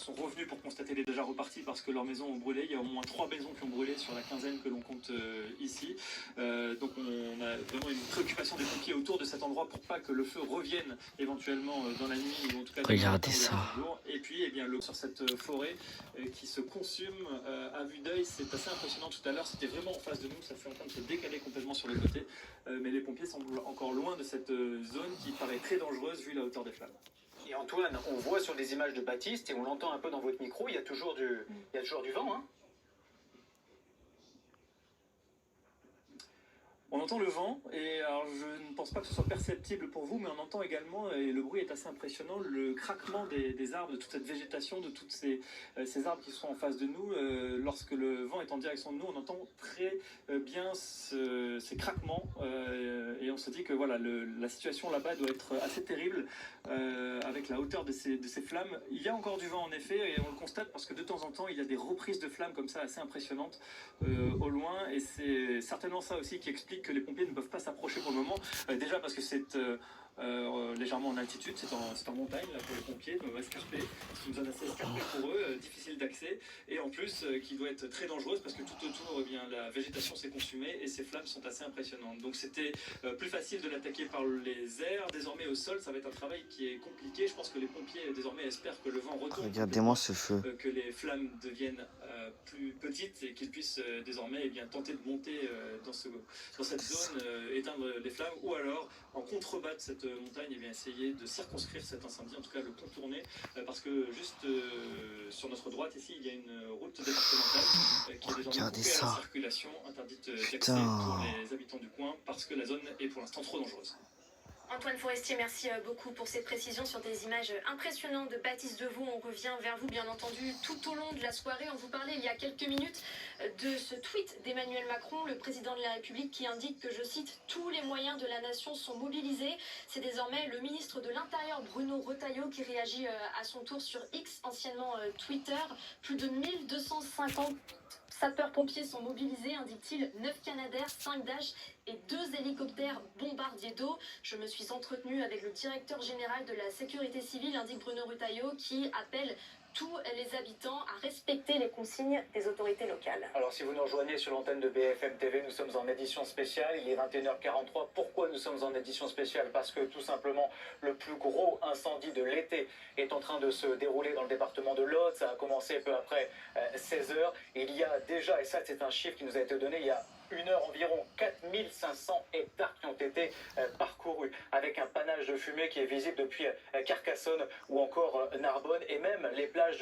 sont revenus pour constater les déjà repartis parce que leurs maisons ont brûlé. Il y a au moins 3 maisons qui ont brûlé sur la quinzaine que l'on compte ici. Donc on a vraiment une préoccupation des pompiers autour de cet endroit pour pas que le feu revienne éventuellement dans la nuit ou en tout cas regardez ça. Et puis eh bien, sur cette forêt qui se consume à vue d'œil, c'est assez impressionnant. Tout à l'heure c'était vraiment en face de nous, ça fait en train de se décaler complètement sur le côté, mais les pompiers semblent encore loin de cette zone qui paraît très dangereuse vu la hauteur des flammes. Et Antoine, on voit sur des images de Baptiste et on l'entend un peu dans votre micro, il y a toujours du vent, hein. On entend le vent, et alors je ne pense pas que ce soit perceptible pour vous, mais on entend également, et le bruit est assez impressionnant, le craquement des arbres, de toute cette végétation, de tous ces arbres qui sont en face de nous. Lorsque le vent est en direction de nous, on entend très bien ces craquements, et on se dit que voilà, la situation là-bas doit être assez terrible, avec la hauteur de ces flammes. Il y a encore du vent en effet, et on le constate parce que de temps en temps, il y a des reprises de flammes comme ça assez impressionnantes au loin, et c'est certainement ça aussi qui explique que les pompiers ne peuvent pas s'approcher pour le moment, déjà parce que c'est légèrement en altitude, c'est en montagne là, pour les pompiers, escarpé, c'est une zone assez escarpée pour eux, difficile d'accès, et en plus qui doit être très dangereuse parce que tout autour, eh bien, la végétation s'est consumée et ces flammes sont assez impressionnantes. Donc c'était plus facile de l'attaquer par les airs, désormais au sol ça va être un travail qui est compliqué. Je pense que les pompiers désormais espèrent que le vent retourne, Regardez-moi ce feu. que les flammes deviennent plus petites et qu'ils puissent désormais eh bien, tenter de monter dans cette zone, éteindre les flammes, ou alors en contrebas de cette montagne, eh bien, essayer de circonscrire cet incendie, en tout cas le contourner, parce que juste sur notre droite ici, il y a une route départementale qui est désormais coupée à la circulation, interdite d'accès pour les habitants du coin, parce que la zone est pour l'instant trop dangereuse. Antoine Forestier, merci beaucoup pour ces précisions sur des images impressionnantes de Baptiste Devaux. On revient vers vous, bien entendu, tout au long de la soirée. On vous parlait il y a quelques minutes de ce tweet d'Emmanuel Macron, le président de la République, qui indique que, je cite, « tous les moyens de la nation sont mobilisés ». C'est désormais le ministre de l'Intérieur, Bruno Retailleau, qui réagit à son tour sur X, anciennement Twitter. Plus de 1250 sapeurs-pompiers sont mobilisés, indique-t-il, 9 Canadair, 5 Dash et 2 hélicoptères bombardiers d'eau. Je me suis entretenue avec le directeur général de la sécurité civile, indique Bruno Retailleau, qui appelle tous les habitants à respecter les consignes des autorités locales. Alors si vous nous rejoignez sur l'antenne de BFM TV, nous sommes en édition spéciale, il est 21h43. Pourquoi nous sommes en édition spéciale? Parce que tout simplement le plus gros incendie de l'été est en train de se dérouler dans le département de l'Aude. Ça a commencé peu après 16h. Il y a déjà, et ça c'est un chiffre qui nous a été donné, il y a une heure environ, 4500 hectares qui ont été parcourus, avec un panache de fumée qui est visible depuis Carcassonne ou encore Narbonne, et même les plages